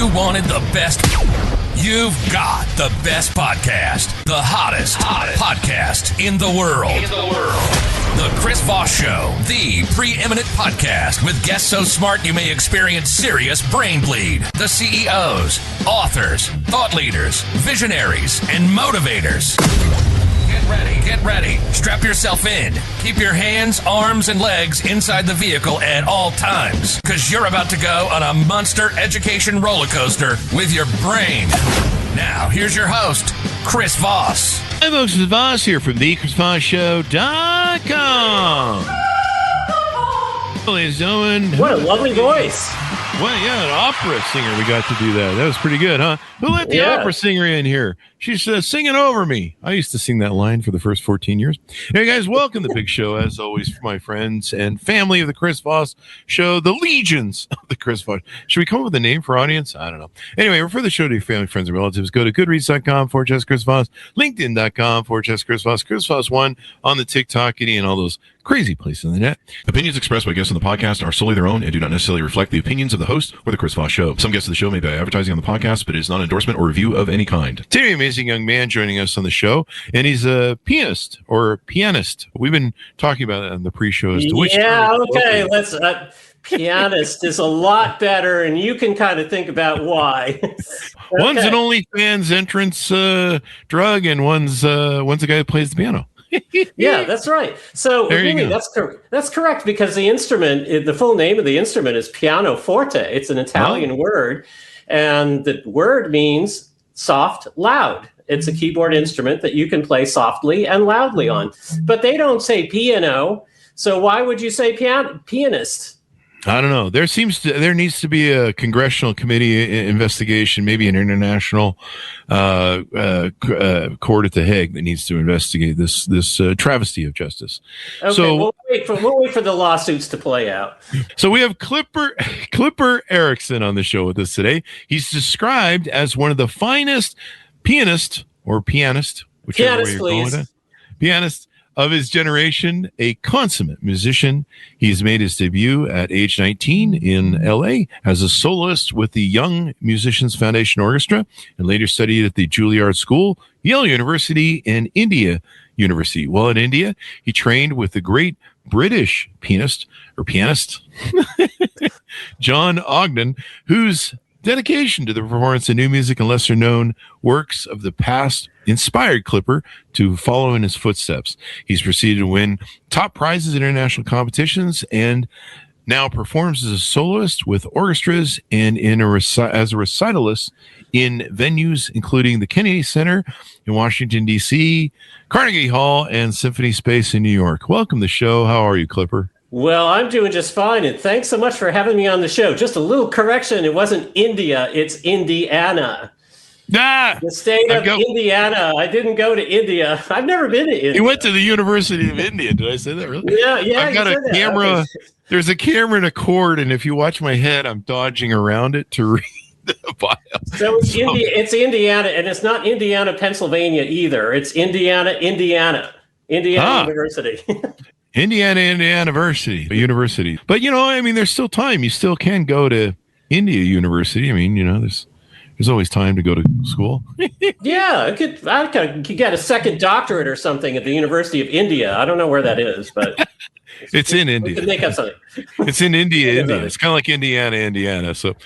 you wanted the best, you've got the best podcast. The hottest podcast in the world. The Chris Voss Show, the preeminent podcast with guests so smart you may experience serious brain bleed. The CEOs, authors, thought leaders, visionaries, and motivators. Get ready. Strap yourself in. Keep your hands, arms, and legs inside the vehicle at all times, because you're about to go on a monster education roller coaster with your brain. Now, here's your host, Chris Voss. Hi, folks. It's Voss here from thechrisvossshow.com. Ladies and gentlemen. What a lovely voice. Well, yeah, an opera singer. We got to do that. That was pretty good, huh? Who let the opera singer in here? She's singing over me. I used to sing that line for the first 14 years. Hey, guys, welcome to the big show, as always, for my friends and family of the Chris Voss Show, the legions of the Chris Voss. Should we come up with a name for audience? I don't know. Anyway, refer the show to your family, friends, and relatives. Go to goodreads.com/Chris Voss, linkedin.com/Chris Voss, Chris Voss 1 on the TikTok, and all those crazy places on the net. Opinions expressed by guests on the podcast are solely their own and do not necessarily reflect the opinions of the host or the Chris Voss Show. Some guests of the show may be advertising on the podcast, but it is not an endorsement or review of any kind. Today, an amazing young man joining us on the show, and he's a pianist or pianist. We've been talking about that in the pre-show as to which. Yeah, okay. Let's. Pianist is a lot better, and you can kind of think about why. Okay. One's an OnlyFans entrance drug, and one's a guy who plays the piano. Yeah, that's right. So really, that's correct, because the instrument, the full name of the instrument is pianoforte. It's an Italian word, and the word means soft, loud. It's a keyboard instrument that you can play softly and loudly on. But they don't say piano, so why would you say pianist? I don't know. There needs to be a congressional committee investigation, maybe an international court at The Hague that needs to investigate this travesty of justice. Okay, so we'll wait for the lawsuits to play out. So we have Clipper Erickson on the show with us today. He's described as one of the finest pianist, whichever way you're going with it. Pianist of his generation, a consummate musician. He's made his debut at age 19 in L.A. as a soloist with the Young Musicians Foundation Orchestra, and later studied at the Juilliard School, Yale University, and India University. While in India, he trained with the great British pianist, John Ogden, whose dedication to the performance of new music and lesser-known works of the past inspired Clipper to follow in his footsteps. He's proceeded to win top prizes in international competitions and now performs as a soloist with orchestras and as a recitalist in venues including the Kennedy Center in Washington, D.C., Carnegie Hall, and Symphony Space in New York. Welcome to the show. How are you, Clipper? Well, I'm doing just fine, and thanks so much for having me on the show. Just a little correction. It wasn't India, it's Indiana. The state of Indiana. I didn't go to India. I've never been to India. You went to the University of India. Did I say that really? Yeah. I've got a camera. Okay. There's a camera and a cord, and if you watch my head, I'm dodging around it to read the bio. So it's Indiana, and it's not Indiana, Pennsylvania either. It's Indiana University. Indiana University. But, there's still time. You still can go to India University. There's always time to go to school. Yeah, I could get a second doctorate or something at the University of India. I don't know where that is, but it's in India. We could make up something. It's in India. It's kind of like Indiana. So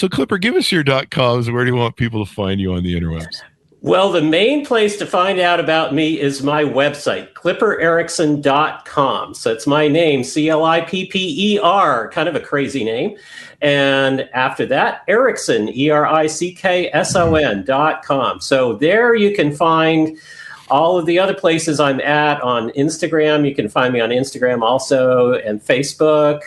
Clipper, give us your .coms. Where do you want people to find you on the interwebs? Well, the main place to find out about me is my website, clippererickson.com. So it's my name, Clipper, kind of a crazy name. And after that, Erickson, ERICKSON.com. So there you can find all of the other places I'm at on Instagram. You can find me on Instagram also, and Facebook,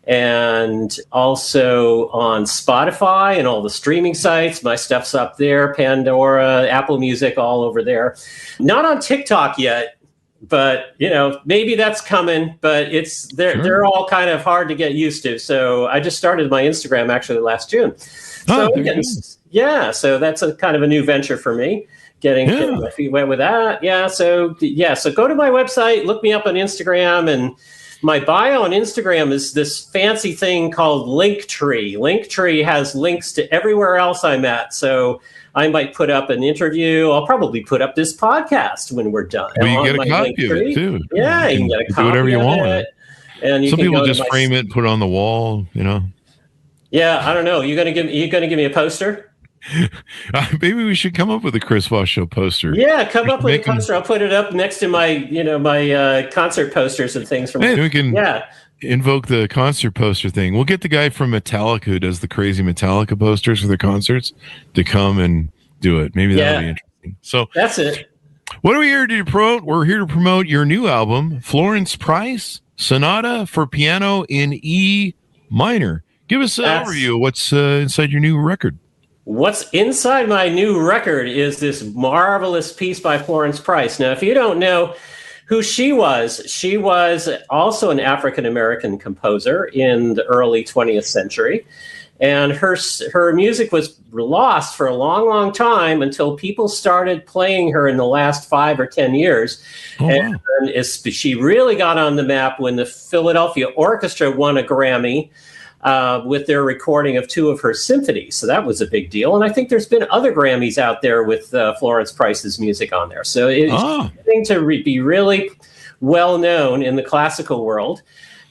and also on Spotify and all the streaming sites. My stuff's up there, Pandora, Apple Music, all over there. Not on TikTok yet, but maybe that's coming. But they're all kind of hard to get used to. So I just started my Instagram actually last June. So that's a kind of a new venture for me. Getting my feet wet with that. So go to my website, look me up on Instagram, and my bio on Instagram is this fancy thing called Linktree. Linktree has links to everywhere else I'm at. So I might put up an interview. I'll probably put up this podcast when we're done. Well, you get a copy of it too. Yeah, you can get a copy. Do whatever you want with it. And some people just frame it, put it on the wall. Yeah, I don't know. You gonna give me a poster? Maybe we should come up with a Chris Voss Show poster. Yeah, come up with a poster. I'll put it up next to my concert posters and things from. We can invoke the concert poster thing. We'll get the guy from Metallica who does the crazy Metallica posters for their concerts to come and do it. Maybe that'll be interesting. So that's it. What are we here to promote? We're here to promote your new album, Florence Price, Sonata for Piano in E minor. Give us an overview of what's inside your new record. What's inside my new record is this marvelous piece by Florence Price. Now, if you don't know who she was also an African-American composer in the early 20th century. And her music was lost for a long, long time until people started playing her in the last 5 or 10 years. And she really got on the map when the Philadelphia Orchestra won a Grammy with their recording of 2 of her symphonies. So that was a big deal. And I think there's been other Grammys out there with Florence Price's music on there. So it's getting to be really well known in the classical world.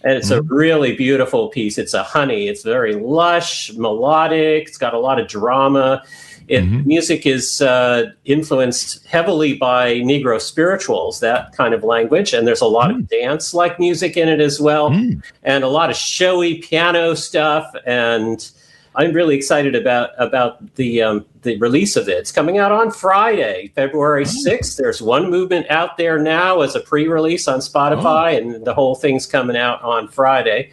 And it's a really beautiful piece. It's it's very lush, melodic. It's got a lot of drama. Music is influenced heavily by Negro spirituals, that kind of language. And there's a lot of dance-like music in it as well, and a lot of showy piano stuff. And I'm really excited about the release of it. It's coming out on Friday, February 6th. There's One Movement out there now as a pre-release on Spotify, and the whole thing's coming out on Friday.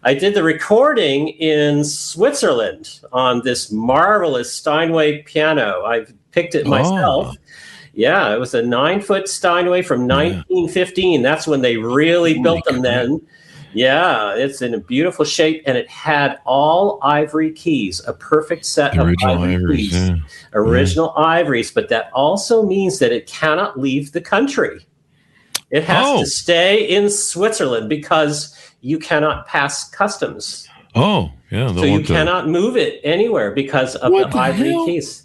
I did the recording in Switzerland on this marvelous Steinway piano. I picked it myself. Yeah, it was a 9-foot Steinway from 1915. That's when they really built them then. Yeah, it's in a beautiful shape, and it had all ivory keys, a perfect set of ivory keys. Yeah. Original ivories, but that also means that it cannot leave the country. It has to stay in Switzerland because you cannot pass customs. So you cannot move it anywhere because of the ivory keys.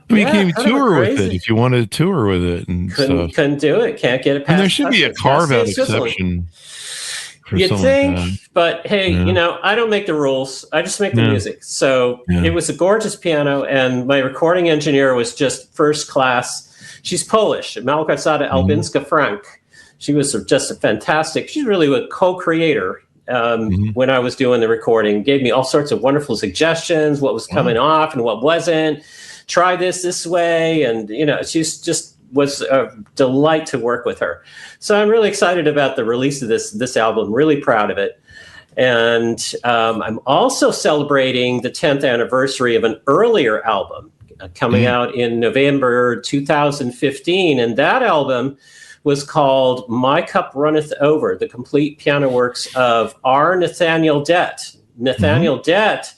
You can even tour with it if you wanted to tour with it. And couldn't do it. Can't get it past. And there should be a carve-out exception. You'd think, but hey, I don't make the rules. I just make the music. So it was a gorgeous piano, and my recording engineer was just first class. She's Polish, Małgorzata Albinska-Frank. She was just a fantastic. She's really a co-creator when I was doing the recording. Gave me all sorts of wonderful suggestions, what was coming off and what wasn't. Try this way, and she's just was a delight to work with her. So I'm really excited about the release of this album. Really proud of it. And I'm also celebrating the 10th anniversary of an earlier album coming out in November 2015. And that album was called My Cup Runneth Over, the complete piano works of R. Nathaniel Dett. Nathaniel Dett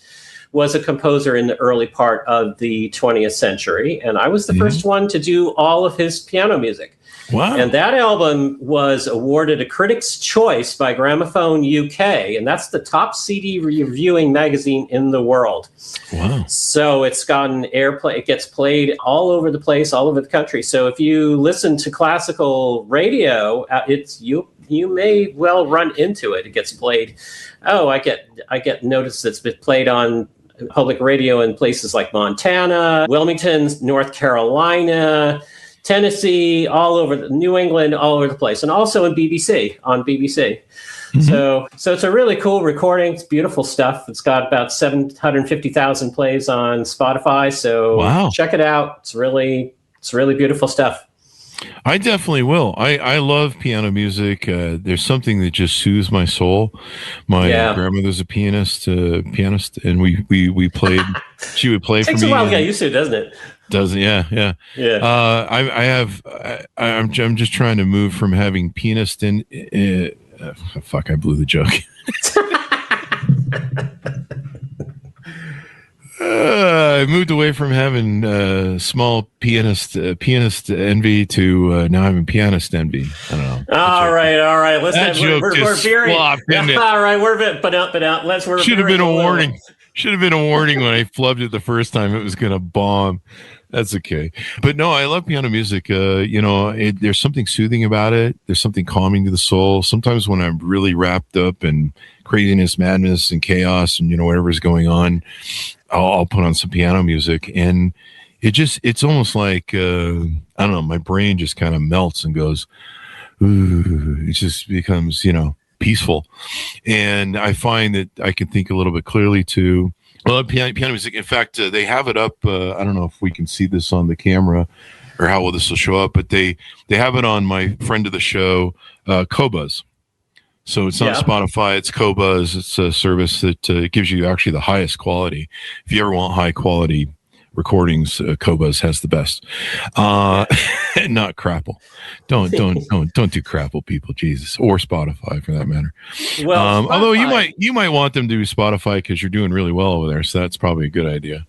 was a composer in the early part of the 20th century, and I was the first one to do all of his piano music. Wow. And that album was awarded a Critics' Choice by Gramophone UK, and that's the top CD reviewing magazine in the world. Wow. So it's gotten airplay. It gets played all over the place, all over the country. So if you listen to classical radio, you may well run into it. It gets played. I get notice that's been played on public radio in places like Montana, Wilmington, North Carolina, Tennessee, all over New England, all over the place, and also on BBC. So it's a really cool recording. It's beautiful stuff. It's got about 750,000 plays on Spotify. So check it out. It's really beautiful stuff. I definitely will. I love piano music. There's something that just soothes my soul. My grandmother's a pianist, and we played. She would play for me. Takes a while to get used to, doesn't it? Doesn't? Yeah. I'm just trying to move from having pianist in. Fuck! I blew the joke. I moved away from having small pianist envy to now having pianist envy. I don't know. All right. That joke just flopped, didn't it? All right, but out. Should have been a warning. Should have been a warning when I flubbed it the first time. It was going to bomb. That's okay. But no, I love piano music. There's something soothing about it. There's something calming to the soul. Sometimes when I'm really wrapped up in craziness, madness, and chaos, and whatever's going on, I'll put on some piano music, and it's almost like I don't know. My brain just kind of melts and goes, ooh. It just becomes peaceful, and I find that I can think a little bit clearly too. I love piano music. In fact, they have it up. I don't know if we can see this on the camera or how well this will show up, but they have it on my friend of the show, Qobuz. So it's not Spotify, it's Qobuz. It's a service that gives you actually the highest quality. If you ever want high quality recordings, Qobuz has the best. Not Crapple. Don't do Crapple, people. Jesus, or Spotify for that matter. Well, although you might want them to do Spotify because you're doing really well over there, so that's probably a good idea.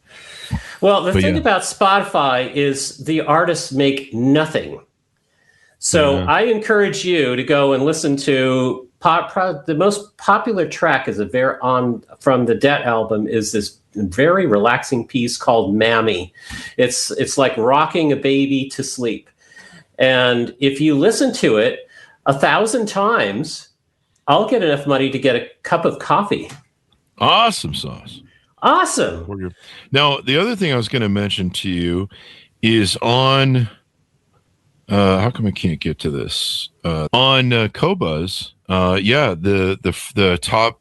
Well, the thing about Spotify is the artists make nothing. So I encourage you to go and listen to the most popular track from the Debt album is this very relaxing piece called Mammy. It's like rocking a baby to sleep. And if you listen to it 1,000 times, I'll get enough money to get a cup of coffee. Awesome sauce. Awesome. Now, the other thing I was going to mention to you is on, how come I can't get to this? On Qobuz, the top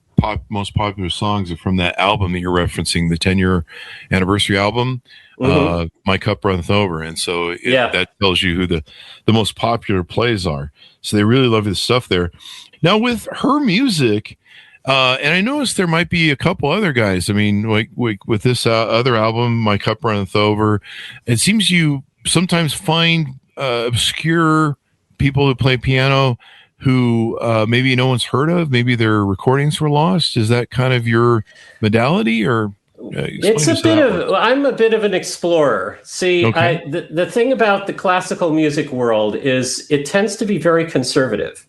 most popular songs are from that album that you're referencing, the 10-year anniversary album, My Cup Runneth Over. And so that tells you who the most popular plays are. So they really love the stuff there. Now with her music, and I noticed there might be a couple other guys. I mean, like with this other album, My Cup Runneth Over, it seems you sometimes find obscure people who play piano who maybe no one's heard of. Maybe their recordings were lost. Is that kind of your modality, or it's a bit of? I'm a bit of an explorer. See, okay. The thing about the classical music world is it tends to be very conservative,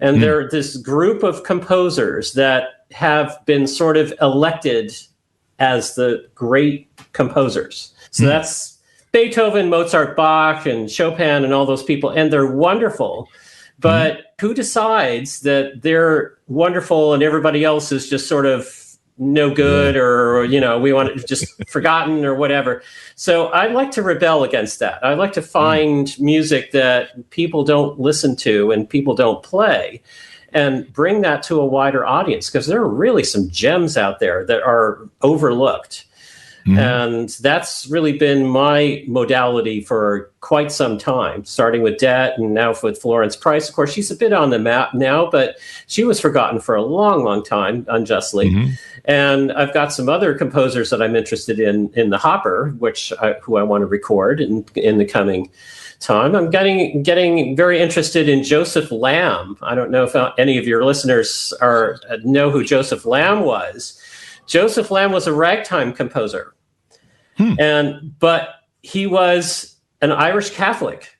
and there are this group of composers that have been sort of elected as the great composers. So that's Beethoven, Mozart, Bach, and Chopin, and all those people, and they're wonderful. But who decides that they're wonderful and everybody else is just sort of no good, or, we want it just forgotten or whatever? So I like to rebel against that. I like to find music that people don't listen to and people don't play and bring that to a wider audience, because there are really some gems out there that are overlooked. And that's really been my modality for quite some time, starting with Debt and now with Florence Price. Of course, she's a bit on the map now, but she was forgotten for a long, long time, unjustly. And I've got some other composers that I'm interested in the hopper, who I want to record in the coming time. I'm getting very interested in Joseph Lamb. I don't know if any of your listeners know who Joseph Lamb was. Joseph Lamb was a ragtime composer. But he was an Irish Catholic.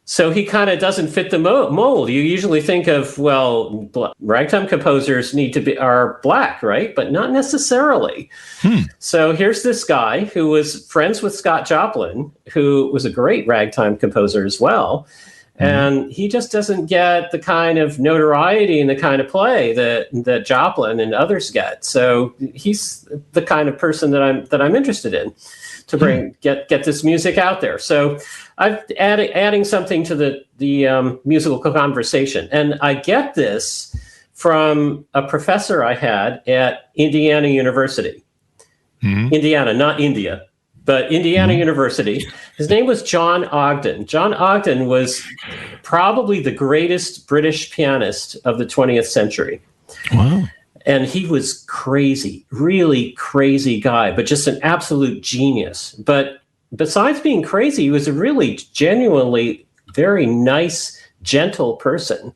So he kind of doesn't fit the mold. You usually think of, ragtime composers are black, right? But not necessarily. So here's this guy who was friends with Scott Joplin, who was a great ragtime composer as well. And he just doesn't get the kind of notoriety and the kind of play that Joplin and others get. So he's the kind of person that I'm interested in to get this music out there. So I'm adding something to the musical conversation, and I get this from a professor I had at Indiana University, Indiana, not India. But Indiana University. His name was John Ogden. John Ogden was probably the greatest British pianist of the 20th century. Wow. And he was crazy, really crazy guy, but just an absolute genius. But besides being crazy, he was a really genuinely very nice, gentle person.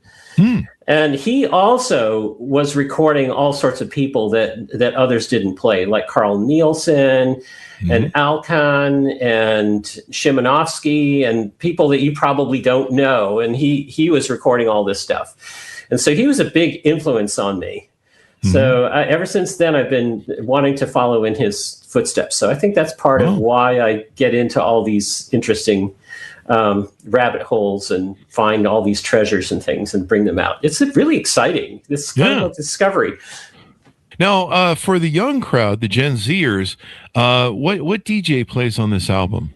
And he also was recording all sorts of people that others didn't play, like Carl Nielsen and Alkan and Szymanowski and people that you probably don't know. And he was recording all this stuff. And so he was a big influence on me. So ever since then, I've been wanting to follow in his footsteps. So I think that's part of why I get into all these interesting rabbit holes and find all these treasures and things and bring them out. It's really exciting. It's kind of a discovery. Now, for the young crowd, the Gen Zers, what DJ plays on this album?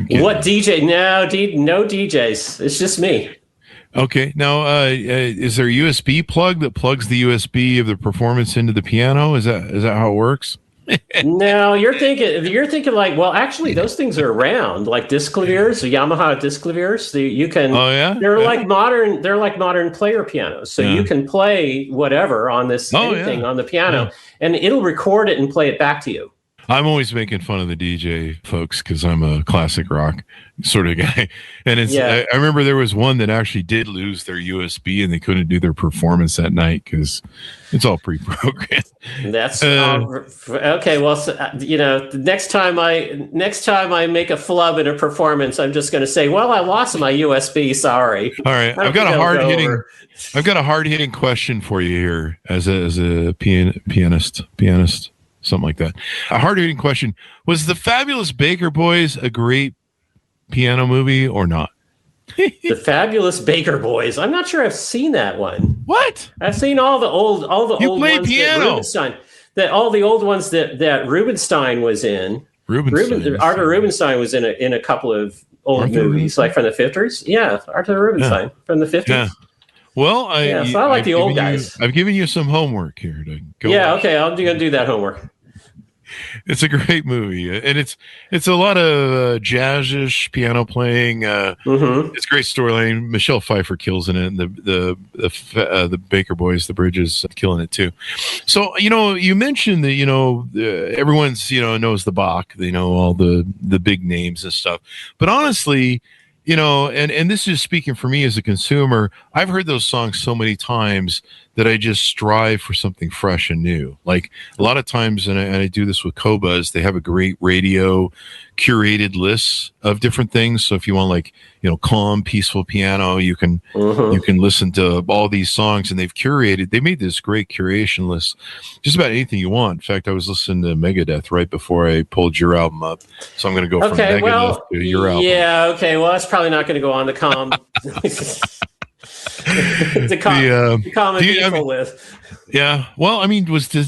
What DJ? No DJs. It's just me. Okay. Now, is there a USB plug that plugs the USB of the performance into the piano? Is that how it works? No, you're thinking like, well, actually, those things are around, like disc claviers, the Yamaha disc claviers. You can. Oh yeah. They're like modern player pianos, so you can play whatever on this anything on the piano, and it'll record it and play it back to you. I'm always making fun of the DJ folks because I'm a classic rock sort of guy. And I remember there was one that actually did lose their USB and they couldn't do their performance that night because it's all pre-programmed. That's okay. Well, next time I make a flub in a performance, I'm just going to say, well, I lost my USB. Sorry. All right. I've got a hard hitting question for you here as a pianist. Something like that. A hard-hitting question. Was The Fabulous Baker Boys a great piano movie or not? The Fabulous Baker Boys. I'm not sure I've seen that one. What? I've seen all the old ones piano. That Rubinstein. All the old ones that Rubinstein was in. Arthur Rubinstein was in a couple of old movies, like from the 50s. Yeah, Arthur Rubinstein from the 50s. Yeah. Well, so I like the old guys. I've given you some homework here to go. Yeah, okay, I'm going to do that homework. It's a great movie, and it's a lot of jazzish piano playing. It's a great storyline. Michelle Pfeiffer kills in it, and the Baker Boys, the Bridges, killing it too. So you mentioned that everyone's knows the Bach, they know all the big names and stuff, but honestly. And this is speaking for me as a consumer, I've heard those songs so many times that I just strive for something fresh and new. Like a lot of times, and I do this with Cobas, they have a great radio curated list of different things. So if you want calm, peaceful piano, you can listen to all these songs, and they made this great curation list, just about anything you want. In fact, I was listening to Megadeth right before I pulled your album up. So I'm going to go from Megadeth to your album. Yeah. Okay. Well, that's probably not going to go on the calm. The common people with. Yeah. Well, was Dave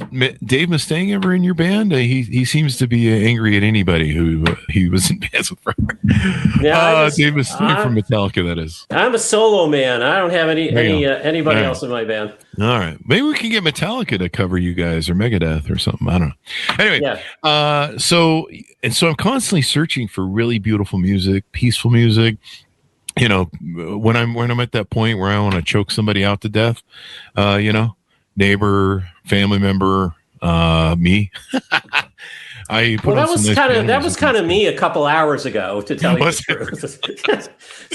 Mustaine ever in your band? He seems to be angry at anybody who he was in bands with forever. Yeah, Dave Mustaine from Metallica, that is. I'm a solo man. I don't have anybody else in my band. All right. Maybe we can get Metallica to cover you guys, or Megadeth or something. I don't know. Anyway, so I'm constantly searching for really beautiful music, peaceful music. When I'm at that point where I want to choke somebody out to death, neighbor, family member, me. That was kind of me a couple hours ago, to tell you the truth.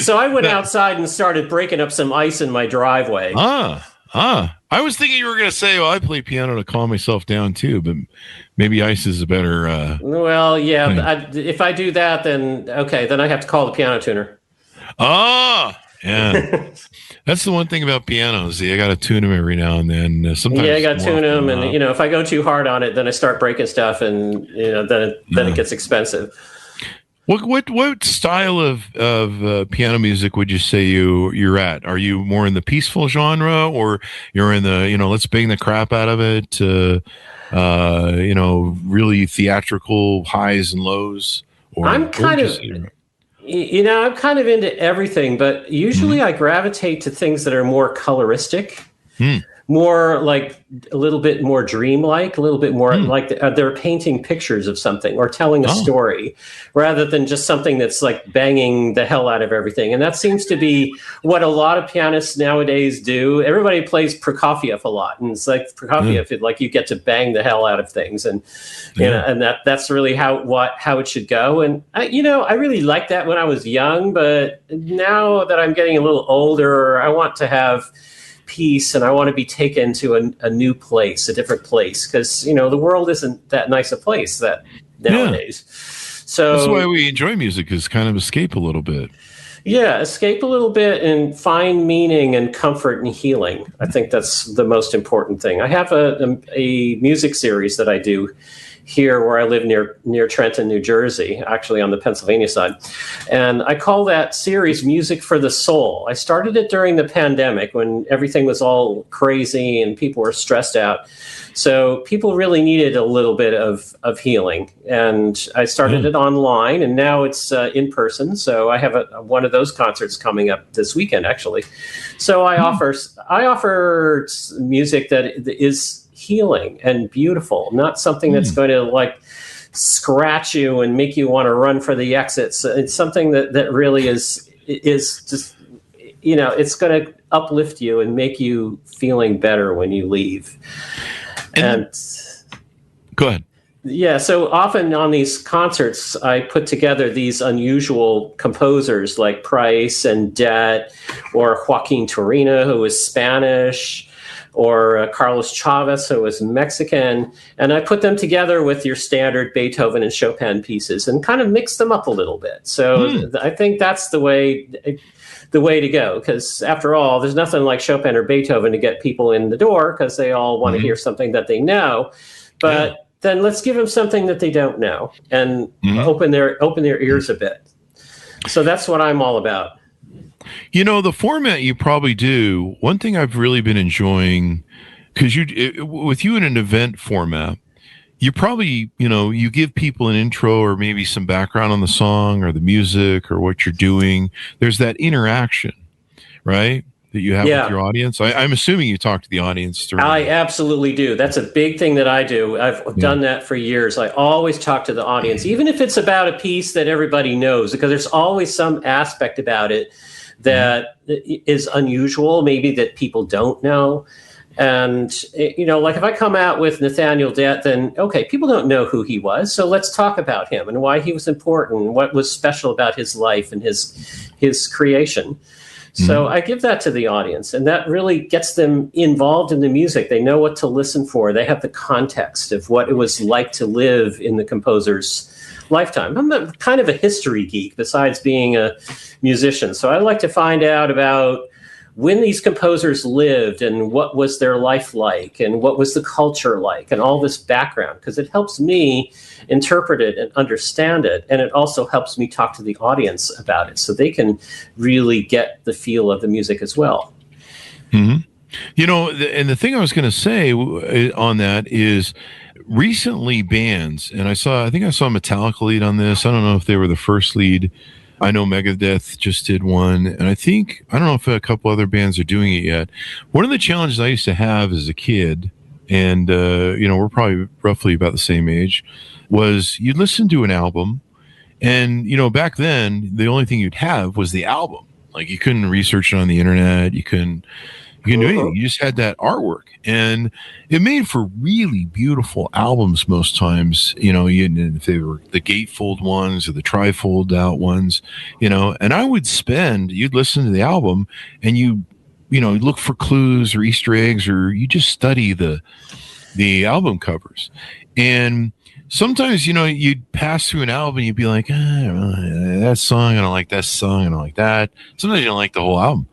So I went outside and started breaking up some ice in my driveway. I was thinking you were going to say, well, I play piano to calm myself down too, but maybe ice is a better. Well, yeah. If I do that, then I have to call the piano tuner. Yeah. That's the one thing about pianos. I got to tune them every now and then. Sometimes I got to tune them, and if I go too hard on it, then I start breaking stuff, and then it gets expensive. What style of piano music would you say you're at? Are you more in the peaceful genre, or you're in the let's bang the crap out of it? Really theatrical highs and lows. Or I'm kind of into everything, but usually I gravitate to things that are more coloristic. more like a little bit more dreamlike, a little bit more like they're painting pictures of something or telling a story rather than just something that's like banging the hell out of everything. And that seems to be what a lot of pianists nowadays do. Everybody plays Prokofiev a lot, and it's like Prokofiev, like you get to bang the hell out of things, and you know, and that's really how it should go. And I really liked that when I was young, but now that I'm getting a little older, I want to have peace, and I want to be taken to a new place, a different place, because the world isn't that nice a place that nowadays. So that's why we enjoy music, is kind of escape a little bit. Yeah, escape a little bit and find meaning and comfort and healing. I think that's the most important thing. I have a music series that I do here where I live near Trenton, New Jersey, actually on the Pennsylvania side. And I call that series Music for the Soul. I started it during the pandemic when everything was all crazy and people were stressed out. So people really needed a little bit of healing. And I started it online, and now it's in person. So I have one of those concerts coming up this weekend, actually. So I offer music that is healing and beautiful, not something that's going to like scratch you and make you want to run for the exits. It's something that really is just, it's going to uplift you and make you feeling better when you leave. And go ahead. Yeah, so often on these concerts, I put together these unusual composers like Price and Det, or Joaquin Turina, who is Spanish, or Carlos Chavez, who was Mexican, and I put them together with your standard Beethoven and Chopin pieces and kind of mix them up a little bit. So I think that's the way to go, because after all, there's nothing like Chopin or Beethoven to get people in the door, because they all want to hear something that they know. But then let's give them something that they don't know and open their ears a bit. So that's what I'm all about. The format you probably do, one thing I've really been enjoying, because with you in an event format, you probably, you give people an intro or maybe some background on the song or the music or what you're doing. There's that interaction, right, that you have with your audience. I'm assuming you talk to the audience. I absolutely do. That's a big thing that I do. I've done that for years. I always talk to the audience, even if it's about a piece that everybody knows, because there's always some aspect about it that is unusual, maybe that people don't know. And, like if I come out with Nathaniel Dett, then, okay, people don't know who he was. So let's talk about him and why he was important, what was special about his life and his creation. So I give that to the audience, and that really gets them involved in the music. They know what to listen for. They have the context of what it was like to live in the composer's lifetime. I'm kind of a history geek besides being a musician. So I like to find out about when these composers lived and what was their life like and what was the culture like and all this background, because it helps me interpret it and understand it. And it also helps me talk to the audience about it so they can really get the feel of the music as well. And the thing I was going to say on that is recently bands, and I think I saw Metallica lead on this. I don't know if they were the first lead. I know Megadeth just did one, and I don't know if a couple other bands are doing it yet. One of the challenges I used to have as a kid, and we're probably roughly about the same age, was you'd listen to an album, and back then the only thing you'd have was the album. Like, you couldn't research it on the internet, you couldn't do anything. You just had that artwork, and it made for really beautiful albums most times. If they were the gatefold ones or the trifold out ones, and you'd listen to the album, and you look for clues or Easter eggs, or you just study the album covers. And sometimes, you'd pass through an album and you'd be like, that song, I don't like that song, I don't like that. Sometimes you don't like the whole album.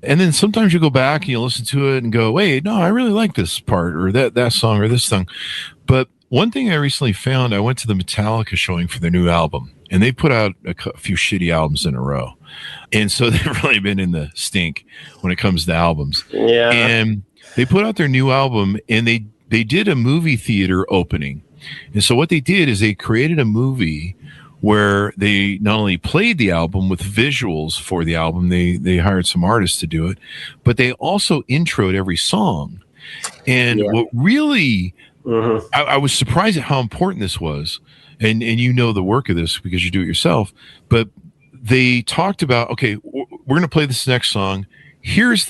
And then sometimes you go back and you listen to it and go, wait, no, I really like this part or that song or this song. But one thing I recently found, I went to the Metallica showing for their new album, and they put out a few shitty albums in a row. And so they've really been in the stink when it comes to albums. Yeah. And they put out their new album, and they did a movie theater opening. And so what they did is they created a movie where they not only played the album with visuals for the album, they hired some artists to do it, but they also introed every song. And what really, I was surprised at how important this was. And you know the work of this because you do it yourself. But they talked about, okay, we're going to play this next song. Here's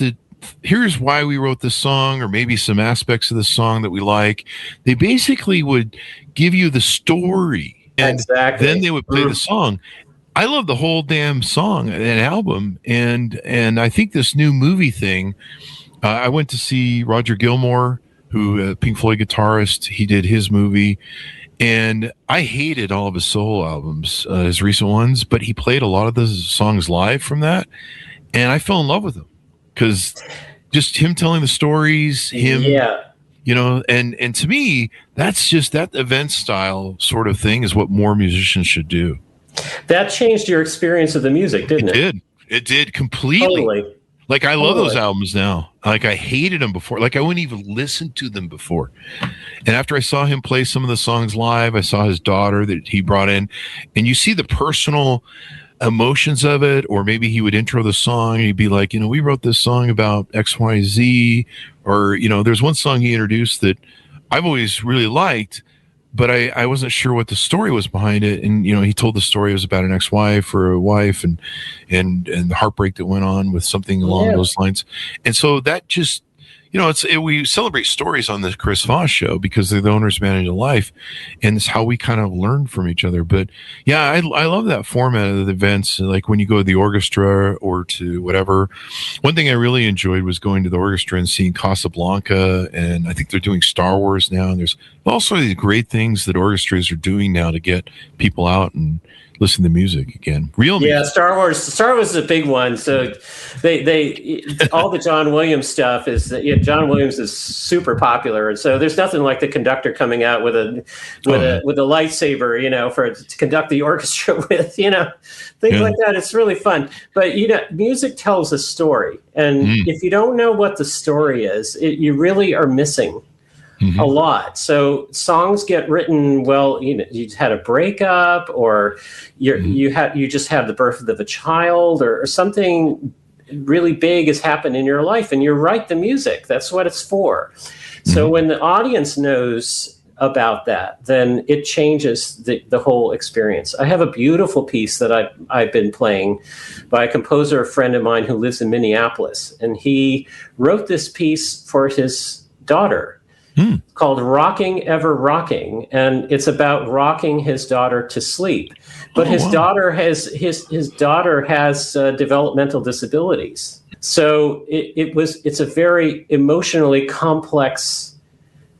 why we wrote this song, or maybe some aspects of the song that we like. They basically would give you the story, and then they would play the song. I love the whole damn song and album. And I think this new movie thing, I went to see Roger Gilmore, who Pink Floyd guitarist. He did his movie, and I hated all of his solo albums, his recent ones, but he played a lot of the songs live from that, and I fell in love with him because just him telling the stories, you know, and to me, that's just that event style sort of thing is what more musicians should do. That changed your experience of the music, didn't it? It did completely. Totally. Like, I love those albums now. Like, I hated them before. Like, I wouldn't even listen to them before. And after I saw him play some of the songs live, I saw his daughter that he brought in, and you see the personal emotions of it. Or maybe he would intro the song and he'd be like, you know, we wrote this song about XYZ. Or, you know, there's one song he introduced that I've always really liked, but I wasn't sure what the story was behind it. And, you know, he told the story was about an ex-wife or a wife and the heartbreak that went on with something along those lines. And so that just, you know, we celebrate stories on the Chris Voss show because they're the owner's manual of life, and it's how we kind of learn from each other. But yeah, I love that format of the events. Like when you go to the orchestra or to whatever. One thing I really enjoyed was going to the orchestra and seeing Casablanca, and I think they're doing Star Wars now. And there's also these great things that orchestras are doing now to get people out and listen to music again. Real music. Yeah, Star Wars is a big one. So they all the John Williams stuff is that John Williams is super popular, and so there's nothing like the conductor coming out with a lightsaber, you know, to conduct the orchestra with, you know, things like that. It's really fun. But you know, music tells a story, and if you don't know what the story is, you really are missing a lot. So songs get written, well, you know, you had a breakup, or you just have the birth of a child, or something really big has happened in your life, and you write the music. That's what it's for. So when the audience knows about that, then it changes the whole experience. I have a beautiful piece that I've been playing by a composer, a friend of mine who lives in Minneapolis, and he wrote this piece for his daughter. Called Rocking Ever Rocking, and it's about rocking his daughter to sleep. But his daughter has developmental disabilities, so it's a very emotionally complex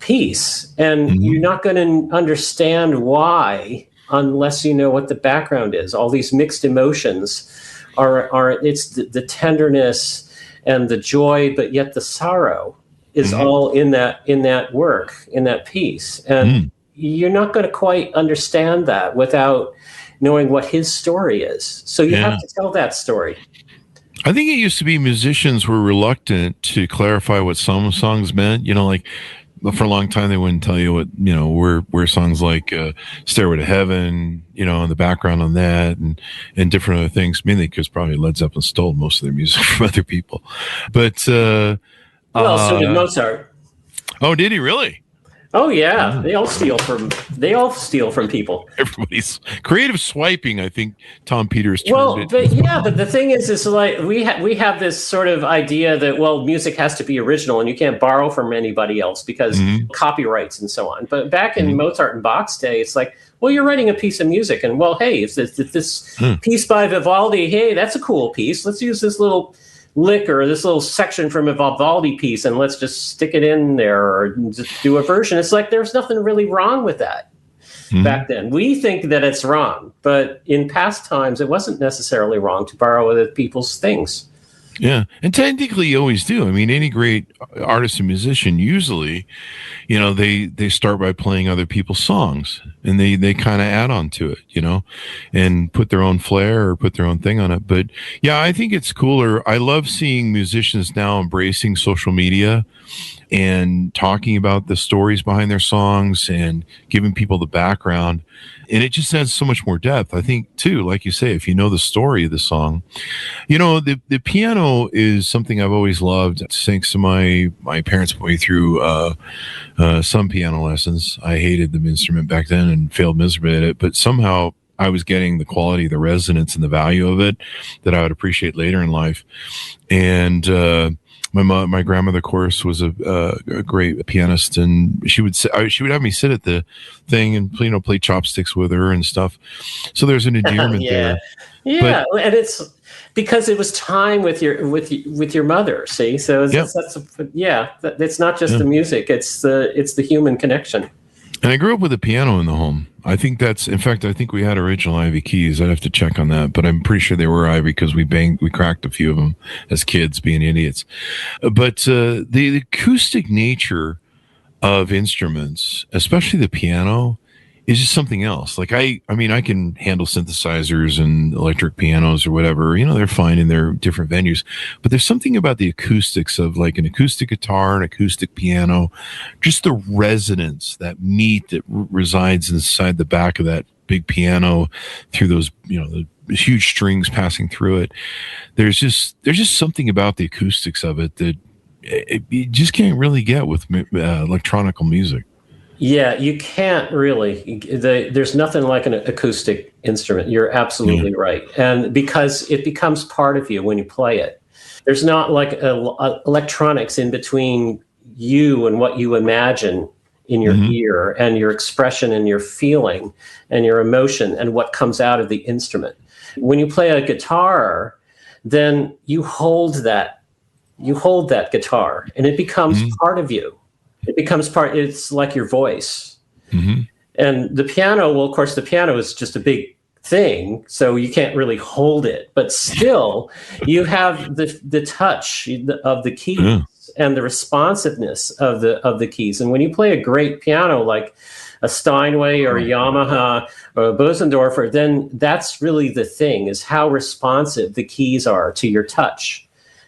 piece, and you're not going to understand why unless you know what the background is. All these mixed emotions are it's the tenderness and the joy, but yet the sorrow is all in that work, in that piece. And you're not going to quite understand that without knowing what his story is. So you have to tell that story. I think it used to be musicians were reluctant to clarify what some songs meant. You know, like for a long time, they wouldn't tell you what, you know, where songs like Stairway to Heaven, you know, in the background on that and different other things, mainly because probably Led Zeppelin stole most of their music from other people. But, well, so did Mozart. Oh, did he really? Oh yeah, they all steal from people. Everybody's creative swiping. I think Tom Peters. But the thing is like we have this sort of idea that, well, music has to be original and you can't borrow from anybody else because copyrights and so on. But back in Mozart and Bach's day, it's like, well, you're writing a piece of music, and well, hey, if this piece by Vivaldi, hey, that's a cool piece. Let's use this little lick or this little section from a Vivaldi piece, and let's just stick it in there or just do a version. It's like there's nothing really wrong with that back then. We think that it's wrong, but in past times, it wasn't necessarily wrong to borrow other people's things. Yeah, and technically you always do. I mean, any great artist and musician, usually, you know, they start by playing other people's songs, and they kind of add on to it, you know, and put their own flair or put their own thing on it. But yeah, I think it's cooler. I love seeing musicians now embracing social media and talking about the stories behind their songs and giving people the background. And it just adds so much more depth. I think, too, like you say, if you know the story of the song, the piano is something I've always loved. Thanks to my parents put me through some piano lessons. I hated the instrument back then and failed miserably at it, but somehow I was getting the quality, the resonance, and the value of it that I would appreciate later in life. And my grandmother, of course, was a great pianist, and she would have me sit at the thing and play chopsticks with her and stuff. So there's an endearment there. Yeah, and it's because it was time with your mother. See, so it's not just the music; it's the human connection. And I grew up with a piano in the home. I think we had original Ivy keys. I'd have to check on that, but I'm pretty sure they were Ivy because we cracked a few of them as kids being idiots. But the acoustic nature of instruments, especially the piano, is just something else. Like I can handle synthesizers and electric pianos or whatever, they're fine in their different venues, but there's something about the acoustics of like an acoustic guitar, an acoustic piano, just the resonance, that meat that resides inside the back of that big piano through those, the huge strings passing through it. There's just something about the acoustics of it that you just can't really get with electronical music. Yeah, you can't really. There's nothing like an acoustic instrument. You're absolutely right. And because it becomes part of you when you play it. There's not like electronics in between you and what you imagine in your ear and your expression and your feeling and your emotion and what comes out of the instrument. When you play a guitar, then you hold that guitar and it becomes part of you. It becomes it's like your voice. And the piano, well, of course, the piano is just a big thing, so you can't really hold it. But still, you have the touch of the keys and the responsiveness of the keys. And when you play a great piano like a Steinway or a Yamaha or a Bosendorfer, then that's really the thing, is how responsive the keys are to your touch.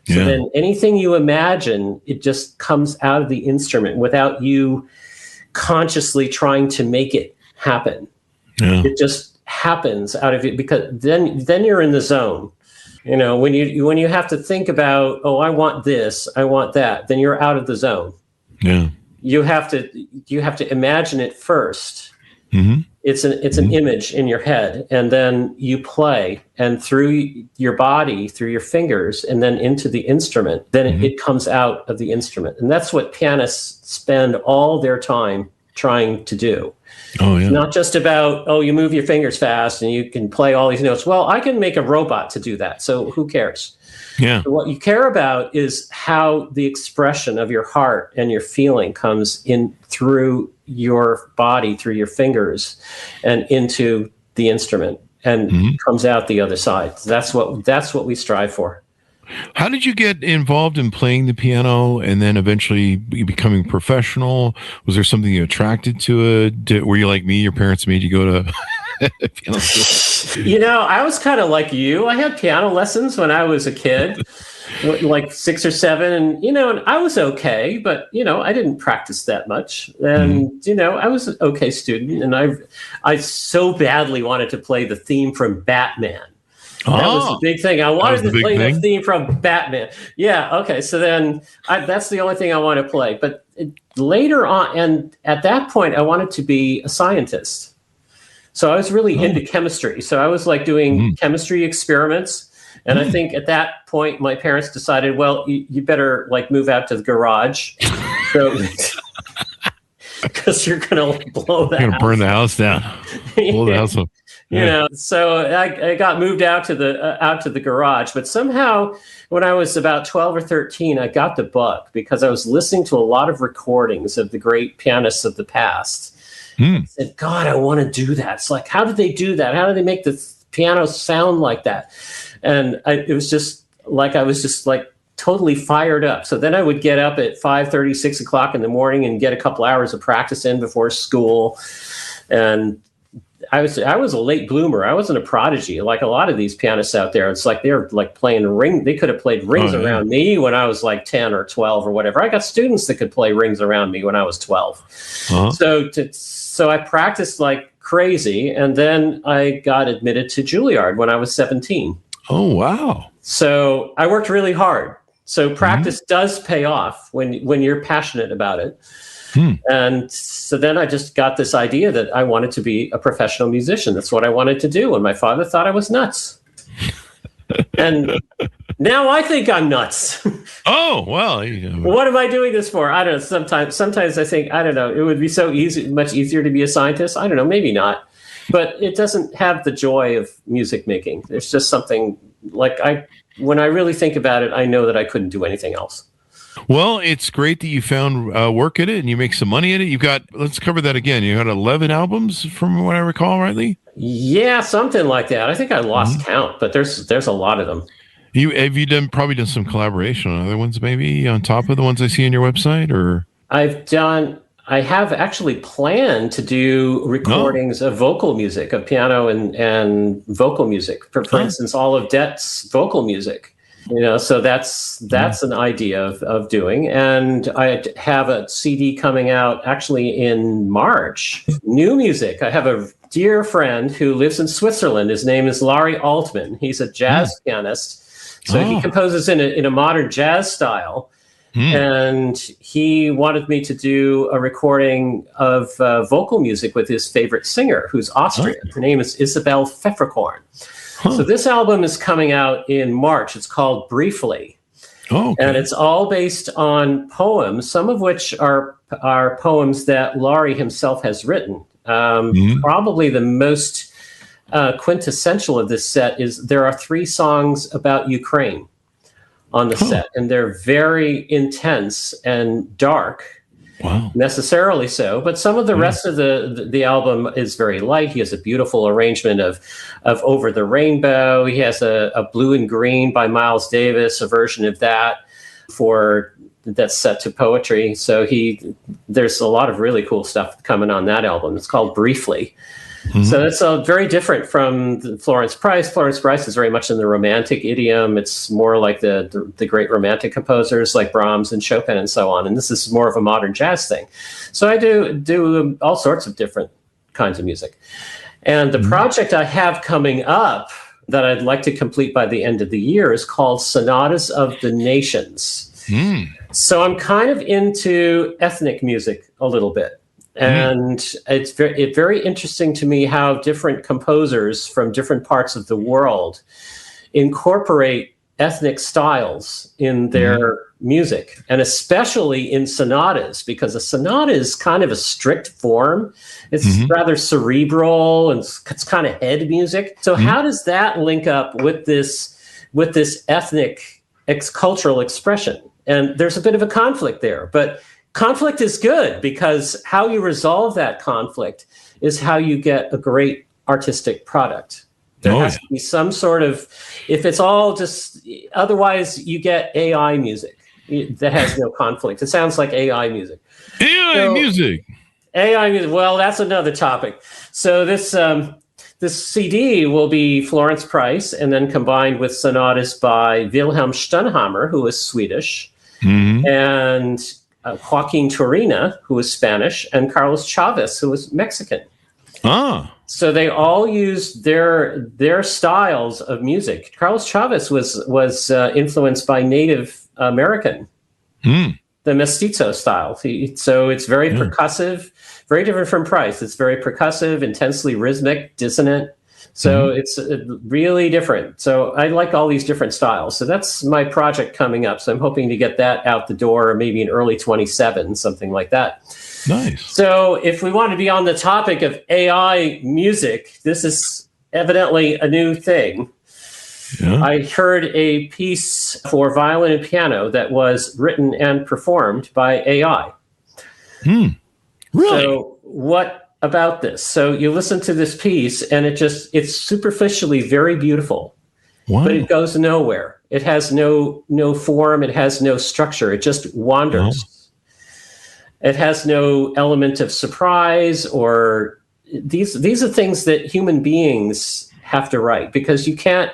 So then anything you imagine, it just comes out of the instrument without you consciously trying to make it happen. Yeah. It just happens out of it, because then you're in the zone. When you have to think about, oh, I want this, I want that, then you're out of the zone. Yeah. You have to imagine it first. It's an image in your head, and then you play, and through your body, through your fingers, and then into the instrument, then it comes out of the instrument. And that's what pianists spend all their time trying to do. Oh, yeah. It's not just about, you move your fingers fast and you can play all these notes. Well, I can make a robot to do that, so who cares? Yeah. So what you care about is how the expression of your heart and your feeling comes in through your body, through your fingers, and into the instrument, and comes out the other side. That's what we strive for. How did you get involved in playing the piano and then eventually becoming professional? Was there something you attracted to it? Were you like me? Your parents made you go to piano school? I was kind of like you. I had piano lessons when I was a kid, like 6 or 7, and I was okay, but I didn't practice that much, and I was an okay student, and I so badly wanted to play the theme from Batman. That was the big thing. I wanted to play the theme from Batman. Yeah, okay. So then that's the only thing I want to play. But later on, and at that point, I wanted to be a scientist. So I was really into chemistry. So I was like doing chemistry experiments. And I think at that point, my parents decided, well, you better like move out to the garage. So because you're going to blow that. You're going to burn the house down. Blow the house up. So I got moved out to the garage, but somehow when I was about 12 or 13, I got the bug because I was listening to a lot of recordings of the great pianists of the past. I said, God, I want to do that. It's like, how did they do that? How did they make the piano sound like that? And it was just like, I was just like totally fired up. So then I would get up at 5:30, 6 o'clock in the morning and get a couple hours of practice in before school. And I was a late bloomer. I wasn't a prodigy like a lot of these pianists out there. It's like they're like playing ring. They could have played Rings Around Me when I was like 10 or 12 or whatever. I got students that could play Rings Around Me when I was 12. So I practiced like crazy, and then I got admitted to Juilliard when I was 17. Oh, wow. So I worked really hard. So practice does pay off when you're passionate about it. And so then I just got this idea that I wanted to be a professional musician. That's what I wanted to do. And my father thought I was nuts. And now I think I'm nuts. Oh, well. What am I doing this for? I don't know. Sometimes I think, I don't know, it would be so easy, much easier to be a scientist. I don't know, maybe not. But it doesn't have the joy of music making. There's just something like when I really think about it, I know that I couldn't do anything else. Well, it's great that you found work at it and you make some money at it. You've got, let's cover that again. You got 11 albums from what I recall, rightly? Yeah, something like that. I think I lost count, but there's a lot of them. Have you probably done some collaboration on other ones, maybe on top of the ones I see on your website, or? I have actually planned to do recordings of vocal music, of piano and vocal music. For instance, all of Det's vocal music. So that's an idea of doing. And I have a CD coming out actually in March. New music. I have a dear friend who lives in Switzerland. His name is Larry Altman. He's a jazz pianist. So he composes in a modern jazz style. And he wanted me to do a recording of vocal music with his favorite singer, who's Austrian. Her name is Isabel Pfefferkorn. So this album is coming out in March. It's called Briefly. And it's all based on poems, some of which are poems that Laurie himself has written. Probably the most quintessential of this set is there are 3 songs about Ukraine on the set, and they're very intense and dark. Wow. Necessarily so, but some of the rest of the album is very light. He has a beautiful arrangement of Over the Rainbow. He has a Blue and Green by Miles Davis, a version of that that's set to poetry. So there's a lot of really cool stuff coming on that album. It's called Briefly. So it's very different from Florence Price. Florence Price is very much in the romantic idiom. It's more like the great romantic composers like Brahms and Chopin and so on. And this is more of a modern jazz thing. So I do all sorts of different kinds of music. And the project I have coming up that I'd like to complete by the end of the year is called Sonatas of the Nations. So I'm kind of into ethnic music a little bit. And it's very interesting to me how different composers from different parts of the world incorporate ethnic styles in their music, and especially in sonatas, because a sonata is kind of a strict form. It's rather cerebral and it's kind of head music. So how does that link up with this ethnic cultural expression? And there's a bit of a conflict there, but conflict is good, because how you resolve that conflict is how you get a great artistic product. There has to be some sort of, if it's all just, otherwise you get AI music that has no conflict. It sounds like AI music. AI music. Well, that's another topic. So this CD will be Florence Price, and then combined with sonatas by Wilhelm Stunhammer, who is Swedish, and Joaquin Turina, who is Spanish, and Carlos Chavez, who is Mexican. So they all used their styles of music. Carlos Chavez was influenced by Native American, the mestizo style. So it's very percussive, very different from Price. It's very percussive, intensely rhythmic, dissonant. So it's really different. So I like all these different styles. So that's my project coming up. So I'm hoping to get that out the door maybe in early 27, something like that. Nice. So if we want to be on the topic of AI music, this is evidently a new thing. Yeah. I heard a piece for violin and piano that was written and performed by AI. Really? So what about this? So you listen to this piece and it's superficially very beautiful, but it goes nowhere. It has no form. It has no structure. It just wanders. It has no element of surprise or these are things that human beings have to write, because you can't.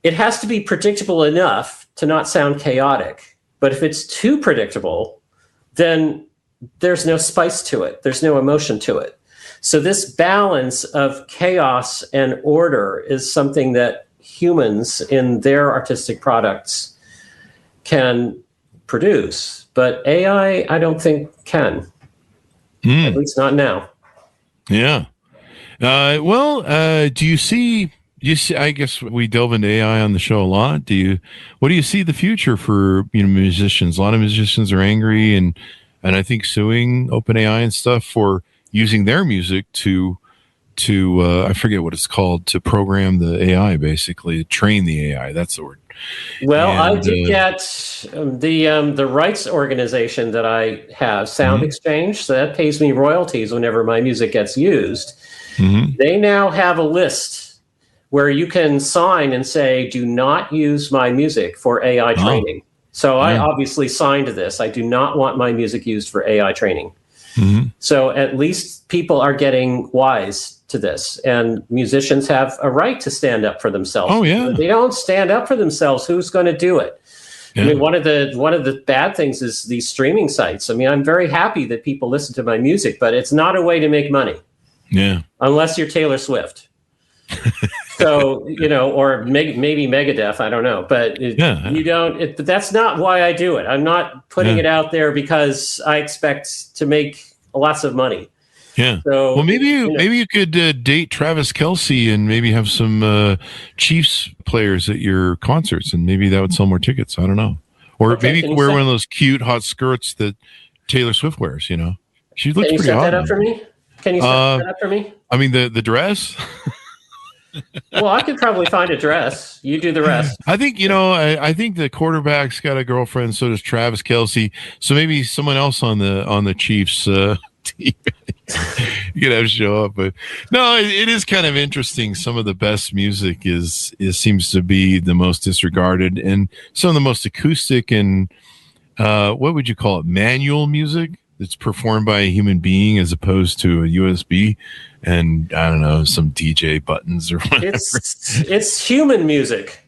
It has to be predictable enough to not sound chaotic. But if it's too predictable, then there's no spice to it. There's no emotion to it. So this balance of chaos and order is something that humans in their artistic products can produce. But AI, I don't think can. At least not now. Yeah. Do you see, I guess we delve into AI on the show a lot. What do you see the future for, musicians? A lot of musicians are angry and I think suing OpenAI and stuff for using their music to I forget what it's called, to program the AI, basically train the AI. That's the word. Well, I did get the rights organization that I have, Sound Exchange, so that pays me royalties whenever my music gets used. They now have a list where you can sign and say, do not use my music for AI training. So I obviously signed this. I do not want my music used for AI training. So at least people are getting wise to this, and musicians have a right to stand up for themselves. Oh yeah. If they don't stand up for themselves, who's going to do it? Yeah. I mean, one of the bad things is these streaming sites. I mean, I'm very happy that people listen to my music, but it's not a way to make money. Yeah. Unless you're Taylor Swift. So, or maybe Megadeth, I don't know, but you don't, but that's not why I do it. I'm not putting it out there because I expect to make lots of money. Yeah. So, well, maybe you could date Travis Kelce and maybe have some Chiefs players at your concerts, and maybe that would sell more tickets. I don't know. Or maybe you could wear one of those cute hot skirts that Taylor Swift wears. She looks pretty hot. Can you set that up for me? Can you set that up for me? I mean, the dress. Well, I could probably find a dress. You do the rest. I think, I think the quarterback's got a girlfriend. So does Travis Kelce. So maybe someone else on the Chiefs team. You could have show up. But no, it is kind of interesting. Some of the best music seems to be the most disregarded, and some of the most acoustic and what would you call it? Manual music that's performed by a human being as opposed to a USB and I don't know, some DJ buttons or whatever. It's human music.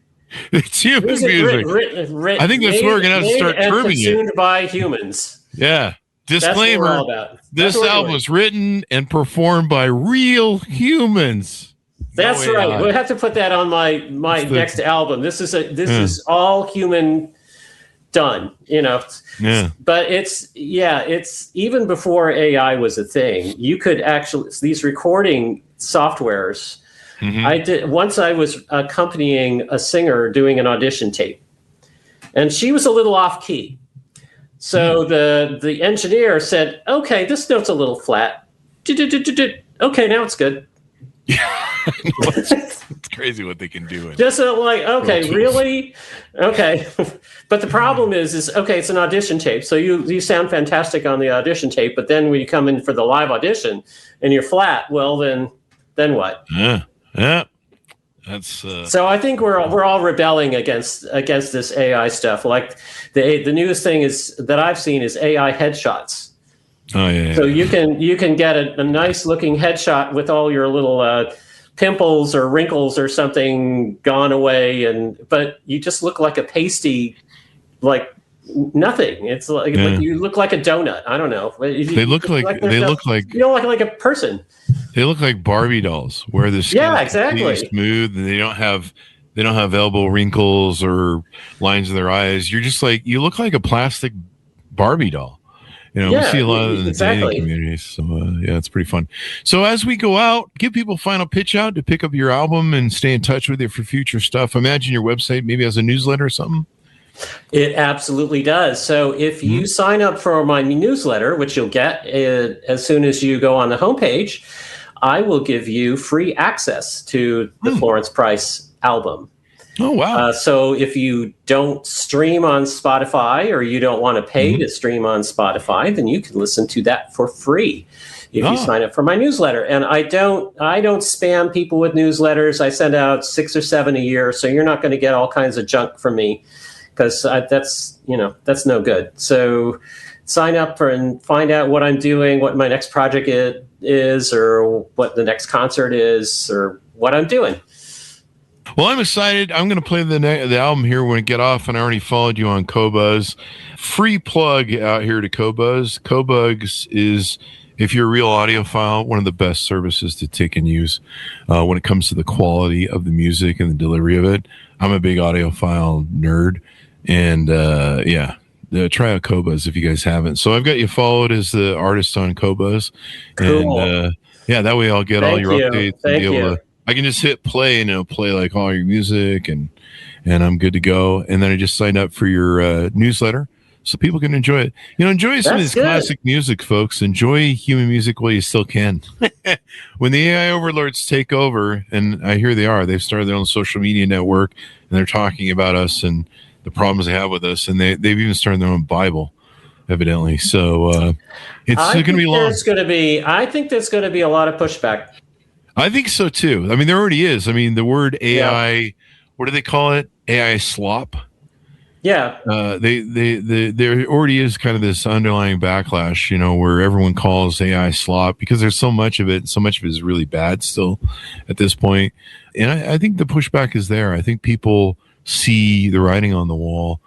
It's human music. I think that's where we're gonna have to start terming it. Consumed by humans. Yeah. Disclaimer: this album was written and performed by real humans. That's right. We'll have to put that on my next album. This is all human done. Yeah. But it's even before AI was a thing. You could actually, these recording softwares. I did once. I was accompanying a singer doing an audition tape, and she was a little off key. So the engineer said, okay, this note's a little flat. Okay, now it's good. Yeah, it's crazy what they can do. Just okay, really? Okay. But the problem is okay, it's an audition tape. So you sound fantastic on the audition tape, but then when you come in for the live audition and you're flat, well, then what? Yeah. That's so I think we're all rebelling against this AI stuff. Like the newest thing is that I've seen is AI headshots. Oh yeah. So you can get a nice looking headshot with all your little pimples or wrinkles or something gone away, but you just look like a pasty, like nothing. It's like you look like a donut. I don't know. They look like you don't look like a person. They look like Barbie dolls, where the skin is exactly smooth and they don't have elbow wrinkles or lines in their eyes. You're just like, you look like a plastic Barbie doll. We see a lot of in the dating communities. So it's pretty fun. So as we go out, give people a final pitch out to pick up your album and stay in touch with you for future stuff. Imagine your website maybe has a newsletter or something. It absolutely does. So if you sign up for my newsletter, which you'll get as soon as you go on the homepage, I will give you free access to the Florence Price album. Oh, wow. So if you don't stream on Spotify or you don't want to pay to stream on Spotify, then you can listen to that for free if you sign up for my newsletter. And I don't spam people with newsletters. I send out 6 or 7 a year. So you're not going to get all kinds of junk from me, because that's no good. So sign up and find out what I'm doing, what my next project is, or what the next concert is, or what I'm doing. Well, I'm excited. I'm going to play the album here when I get off, and I already followed you on Qobuz. Free plug out here to Qobuz. Qobuz is, if you're a real audiophile, one of the best services to take and use when it comes to the quality of the music and the delivery of it. I'm a big audiophile nerd, and try out Qobuz if you guys haven't. So I've got you followed as the artist on Qobuz, Cool. and that way I'll get all your updates and be able to. I can just hit play and it'll play like all your music, and I'm good to go. And then I just signed up for your newsletter so people can enjoy it. Enjoy some of this classic music, folks. Enjoy human music while you still can. When the AI overlords take over, and I hear they are, they've started their own social media network, and they're talking about us and the problems they have with us, and they've even started their own Bible, evidently. So it's going to be long. I think there's going to be a lot of pushback. I think so too. I mean, there already is. I mean, the word AI, what do they call it? AI slop. Yeah. There already is kind of this underlying backlash, where everyone calls AI slop because there's so much of it. So much of it is really bad still at this point. And I think the pushback is there. I think people see the writing on the wall.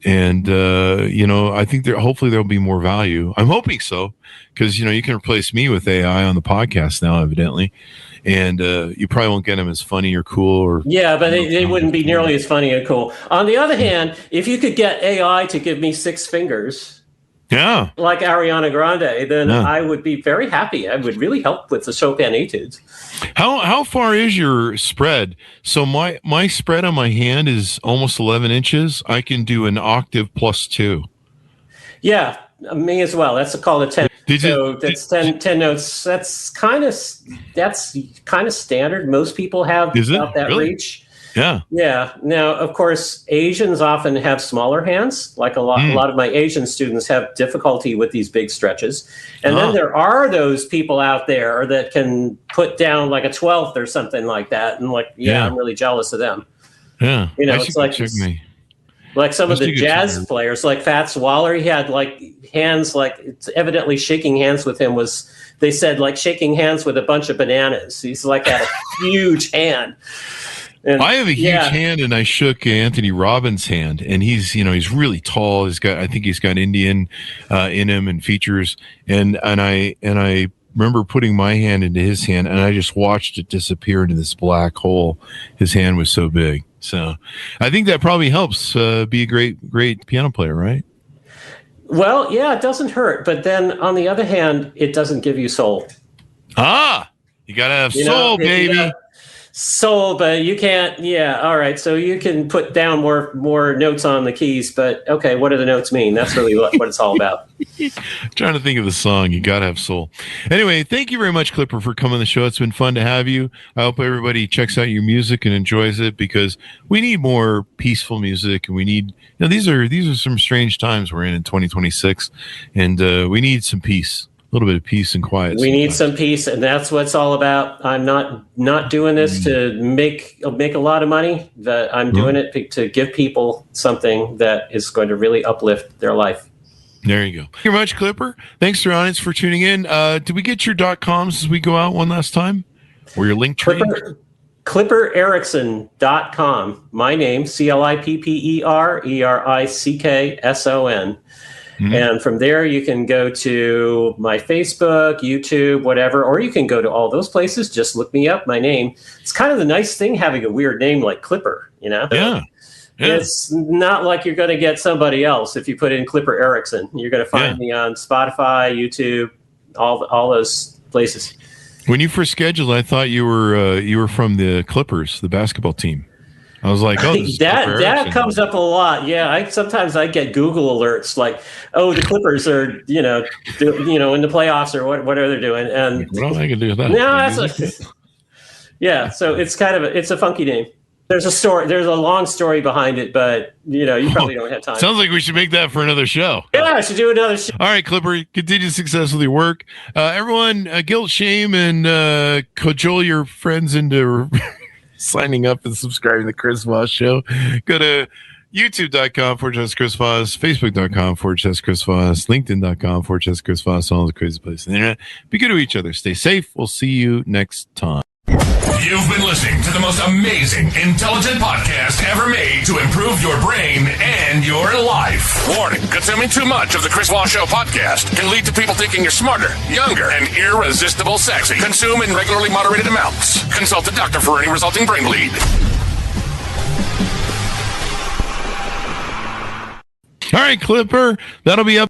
And, I think hopefully there'll be more value. I'm hoping so, because, you can replace me with AI on the podcast now, evidently. And you probably won't get them as funny or cool. Or but they wouldn't be nearly as funny or cool. On the other hand, if you could get AI to give me 6 fingers, like Ariana Grande, then I would be very happy. I would really help with the Chopin etudes. How far is your spread? So my spread on my hand is almost 11 inches. I can do an octave plus 2. Yeah, me as well. That's called a 10. That's 10 notes. That's kind of standard. Most people have about that reach. Yeah. Yeah. Now, of course, Asians often have smaller hands. Like a lot of my Asian students have difficulty with these big stretches. And then there are those people out there that can put down like a 12th or something like that. And I'm really jealous of them. Yeah. It's like some of the jazz players, like Fats Waller, he had hands, it's evidently shaking hands with him was, they said, like shaking hands with a bunch of bananas. He's had a huge hand. And, I have a huge hand, and I shook Anthony Robbins' hand, and he's really tall. I think he's got Indian in him and features, and I remember putting my hand into his hand, and I just watched it disappear into this black hole. His hand was so big. So I think that probably helps be a great piano player, right? Well, yeah, it doesn't hurt. But then on the other hand, it doesn't give you soul. You got to have soul, baby. Soul, but you can't. Yeah, all right. So you can put down more notes on the keys, but okay, what do the notes mean? That's really what it's all about. Trying to think of the song. You gotta have soul. Anyway, thank you very much, Clipper, for coming on the show. It's been fun to have you. I hope everybody checks out your music and enjoys it, because we need more peaceful music, and we need. These are some strange times we're in 2026, and we need some peace. A little bit of peace and quiet. We need some peace, and that's what it's all about. I'm not doing this to make a lot of money. I'm doing it to give people something that is going to really uplift their life. There you go. Thank you very much, Clipper. Thanks to our audience for tuning in. Did we get your .coms as we go out one last time? Or your link tree? ClipperErickson.com. My name, ClipperErickson. Mm-hmm. And from there, you can go to my Facebook, YouTube, whatever, or you can go to all those places. Just look me up, my name. It's kind of the nice thing having a weird name like Clipper, Yeah. It's not like you're going to get somebody else if you put in Clipper Erickson. You're going to find me on Spotify, YouTube, all those places. When you first scheduled, I thought you were from the Clippers, the basketball team. I was like, that comes up a lot. Yeah, sometimes I get Google alerts like, oh, the Clippers are, in the playoffs, or what are they doing? And what I can do with that? No, so it's a funky name. There's a long story behind it, but you probably don't have time. Sounds like we should make that for another show. Yeah, I should do another show. All right, Clipper, continued success with your work. Everyone, guilt, shame, and cajole your friends into signing up and subscribing to the Chris Voss Show. Go to YouTube.com/Chris Voss, Facebook.com/Chris Voss, LinkedIn.com/Chris Voss, all the crazy places on the internet. Be good to each other. Stay safe. We'll see you next time. You've been listening to the most amazing, intelligent podcast ever made to improve your brain and your life. Warning, consuming too much of the Chris Voss Show podcast can lead to people thinking you're smarter, younger, and irresistible sexy. Consume in regularly moderated amounts. Consult a doctor for any resulting brain bleed. All right, Clipper, that'll be up